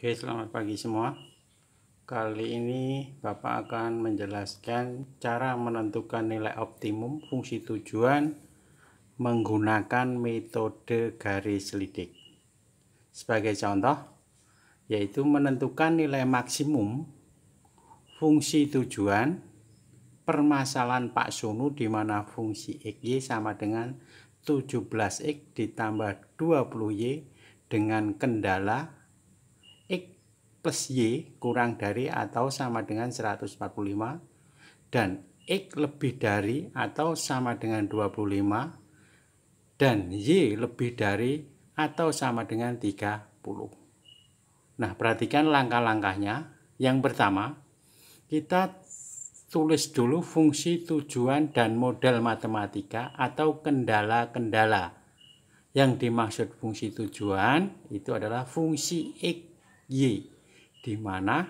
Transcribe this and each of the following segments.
Oke, selamat pagi semua. Kali ini Bapak akan menjelaskan cara menentukan nilai optimum fungsi tujuan menggunakan metode garis lidik. Sebagai contoh, yaitu menentukan nilai maksimum fungsi tujuan permasalahan Pak Sunu di mana fungsi XY sama dengan 17X ditambah 20Y dengan kendala X plus Y kurang dari atau sama dengan 145 dan X lebih dari atau sama dengan 25 dan Y lebih dari atau sama dengan 30. Nah, perhatikan langkah-langkahnya. Yang pertama, kita tulis dulu fungsi tujuan dan model matematika atau kendala-kendala. Yang dimaksud fungsi tujuan itu adalah fungsi X, Y, di mana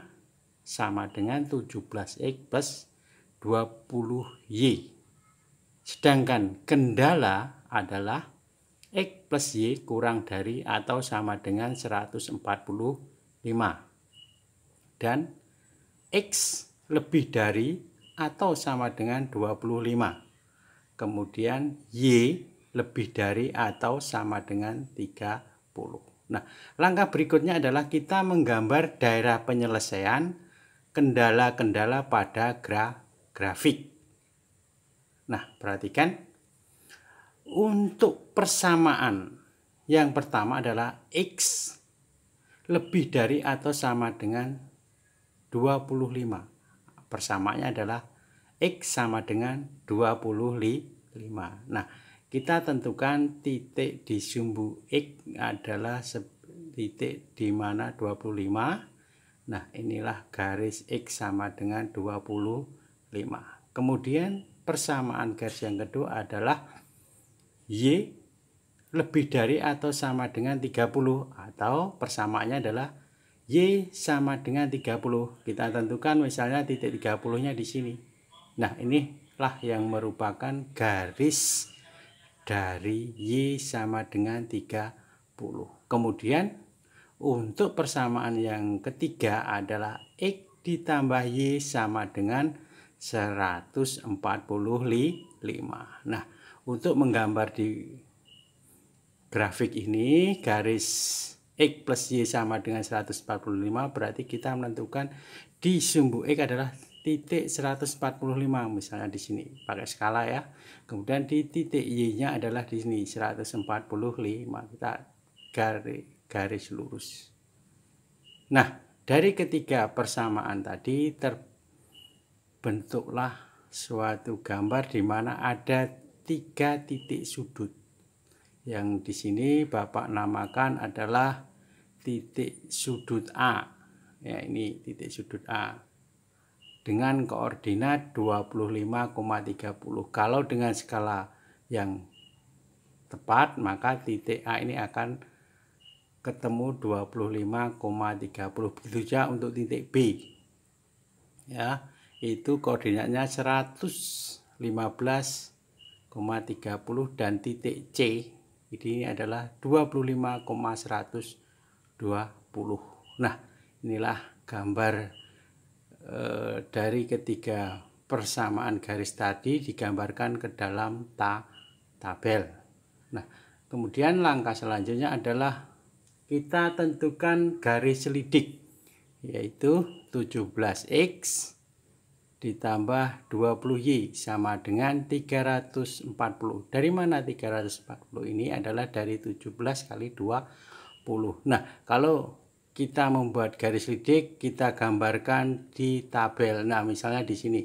sama dengan 17X plus 20Y. Sedangkan kendala adalah X plus Y kurang dari atau sama dengan 145. Dan X lebih dari atau sama dengan 25. Kemudian Y lebih dari atau sama dengan 30. Nah, langkah berikutnya adalah kita menggambar daerah penyelesaian kendala-kendala pada grafik. Nah, perhatikan. Untuk persamaan, yang pertama adalah X lebih dari atau sama dengan 25. Persamaannya adalah X sama dengan 25. Nah, kita tentukan titik di sumbu X adalah titik di mana 25. Nah, inilah garis X sama dengan 25. Kemudian persamaan garis yang kedua adalah Y lebih dari atau sama dengan 30 atau persamaannya adalah Y sama dengan 30. Kita tentukan misalnya titik 30-nya di sini. Nah, inilah yang merupakan garis dari Y sama dengan 30. Kemudian untuk persamaan yang ketiga adalah X ditambah Y sama dengan 145. Nah, untuk menggambar di grafik ini garis X plus Y sama dengan 145 berarti kita menentukan di sumbu X adalah titik 145 misalnya di sini pakai skala ya. Kemudian di titik Y-nya adalah di sini 145. Kita garis lurus. Nah, dari ketiga persamaan tadi terbentuklah suatu gambar di mana ada 3 titik sudut. Yang di sini Bapak namakan adalah titik sudut A. Ya, ini titik sudut A. Dengan koordinat 25,30. Kalau dengan skala yang tepat, maka titik A ini akan ketemu 25,30. Begitu juga untuk titik B. Ya, itu koordinatnya 115,30 dan titik C ini adalah 25,120. Nah, inilah gambar dari ketiga persamaan garis tadi digambarkan ke dalam tabel. Nah, kemudian langkah selanjutnya adalah kita tentukan garis lidik, yaitu 17X ditambah 20Y sama dengan 340. Dari mana 340 ini adalah dari 17 kali 20. Nah, kalau kita membuat garis lidik, kita gambarkan di tabel. Nah, misalnya di sini.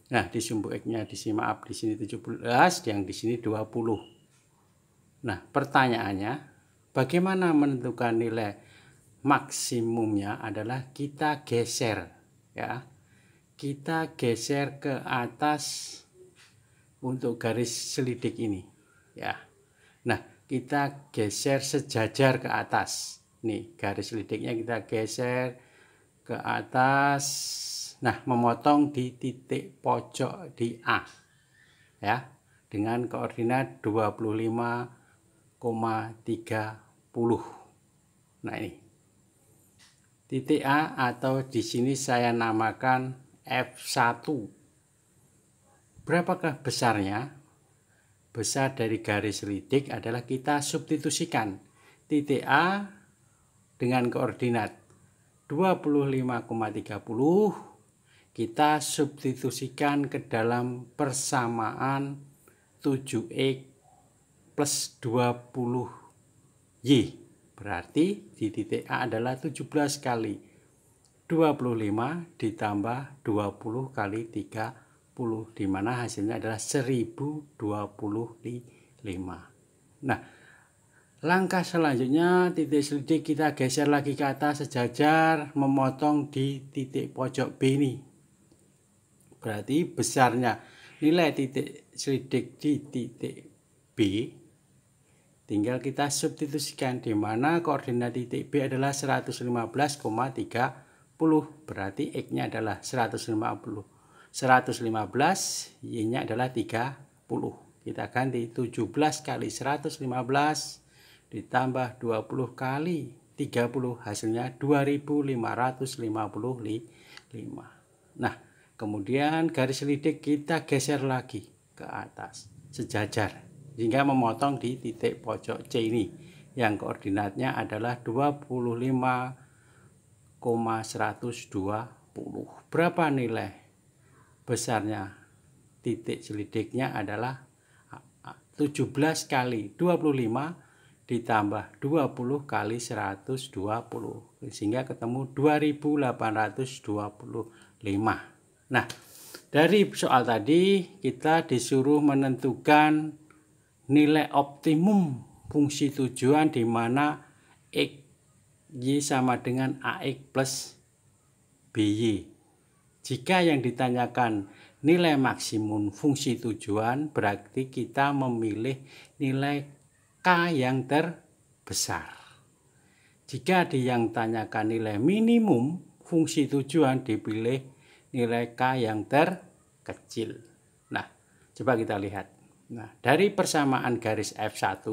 Nah, di sumbu X-nya di sini maaf di sini 17, yang di sini 20. Nah, pertanyaannya, bagaimana menentukan nilai maksimumnya adalah kita geser ya. Kita geser ke atas untuk garis selidik ini ya. Nah, kita geser sejajar ke atas. Nih, garis lidiknya kita geser ke atas. Nah, memotong di titik pojok di A. Ya, dengan koordinat 25,30. Nah, ini. titik A atau di sini saya namakan F1. Berapakah besarnya? Besar dari garis selidik adalah kita substitusikan titik A dengan koordinat 25,30, kita substitusikan ke dalam persamaan 7x plus 20y. Berarti di titik A adalah 17 kali 25 ditambah 20 kali 30, di mana hasilnya adalah 1025. Nah, langkah selanjutnya titik selidik kita geser lagi ke atas sejajar memotong di titik pojok B ini. Berarti besarnya nilai titik selidik di titik B tinggal kita substitusikan, di mana koordinat titik B adalah 115,30. Berarti X-nya adalah 115, Y-nya adalah 30. Kita ganti 17 kali 115 ditambah 20 kali 30, hasilnya 2555. Nah, kemudian garis selidik kita geser lagi ke atas sejajar hingga memotong di titik pojok C ini yang koordinatnya adalah 25,120. Berapa nilai besarnya titik selidiknya? Adalah 17 kali 25 ditambah 20 kali 120, sehingga ketemu 2825. Nah, dari soal tadi kita disuruh menentukan nilai optimum fungsi tujuan, di mana XY sama dengan AX plus BY. Jika yang ditanyakan nilai maksimum fungsi tujuan, berarti kita memilih nilai K yang terbesar. Jika yang tanyakan nilai minimum fungsi tujuan, dipilih nilai K yang terkecil. Nah, coba kita lihat. Nah, dari persamaan garis F1,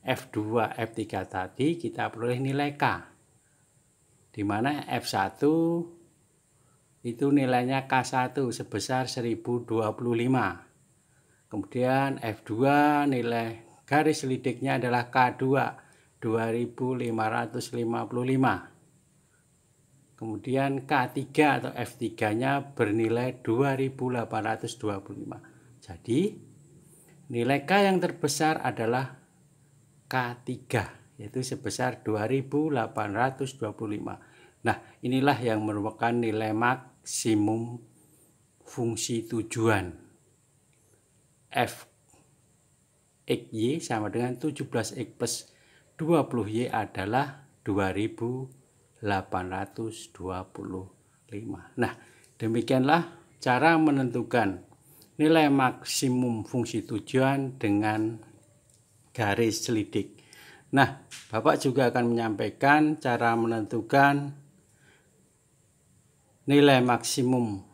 F2, F3 tadi kita peroleh nilai K, di mana F1 itu nilainya K1 sebesar 1025. Kemudian F2 nilai garis selidiknya adalah K2 2555. Kemudian K3 atau F3-nya bernilai 2825. Jadi nilai K yang terbesar adalah K3, yaitu sebesar 2825. Nah, inilah yang merupakan nilai maksimum fungsi tujuan. Fxy sama dengan 17x plus 20y adalah 2825. Nah, demikianlah cara menentukan nilai maksimum fungsi tujuan dengan garis selidik. Nah, Bapak juga akan menyampaikan cara menentukan nilai maksimum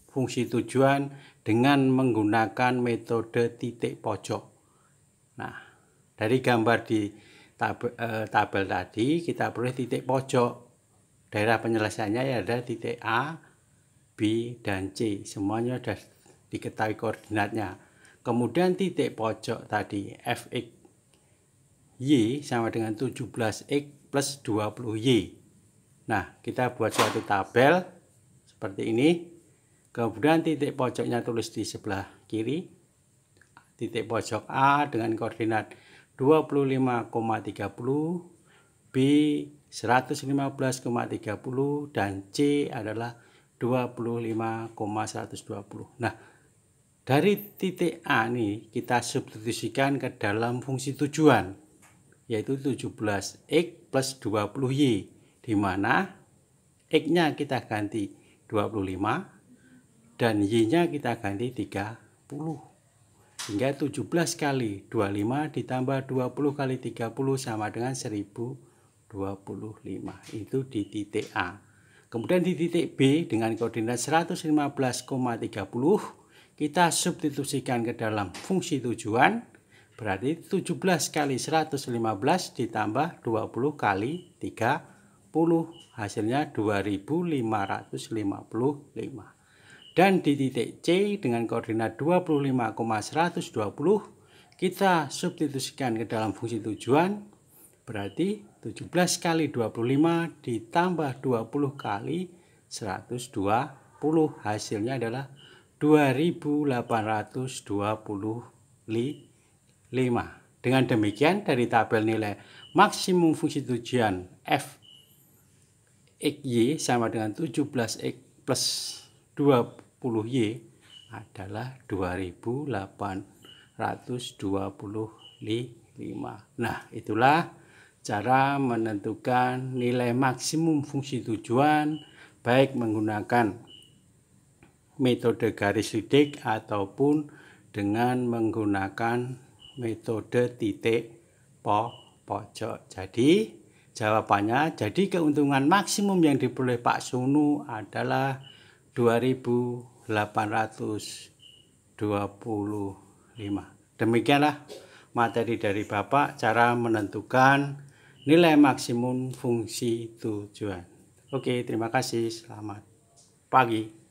fungsi tujuan dengan menggunakan metode titik pojok. Nah, dari gambar di tabel tadi kita peroleh titik pojok. Daerah penyelesaiannya ya ada titik A, B, dan C. Semuanya sudah diketahui koordinatnya. Kemudian titik pojok tadi Fx Y sama dengan 17x plus 20y. Nah, kita buat suatu tabel seperti ini. Kemudian titik pojoknya tulis di sebelah kiri. Titik pojok A dengan koordinat 25,30, B 115,30, dan C adalah 25,120. Nah, dari titik A ini kita substitusikan ke dalam fungsi tujuan, yaitu 17x plus 20y, di mana x-nya kita ganti 25 dan y-nya kita ganti 30. Sehingga 17 kali 25 ditambah 20 kali 30 sama dengan 1025. Itu di titik A. Kemudian di titik B dengan koordinat 115,30 kita substitusikan ke dalam fungsi tujuan. Berarti 17 kali 115 ditambah 20 kali 30. hasilnya 2555. Dan di titik C dengan koordinat 25,120 kita substitusikan ke dalam fungsi tujuan, berarti 17 kali 25 ditambah 20 kali 120, hasilnya adalah 2825. Dengan demikian dari tabel nilai maksimum fungsi tujuan f x y sama dengan 17x plus 20y adalah 2825. Nah, itulah cara menentukan nilai maksimum fungsi tujuan baik menggunakan metode garis lidik ataupun dengan menggunakan metode titik pojok. Jadi jawabannya, jadi keuntungan maksimum yang diperoleh Pak Sunu adalah 2825. Demikianlah materi dari Bapak, cara menentukan nilai maksimum fungsi tujuan. Oke, terima kasih. Selamat pagi.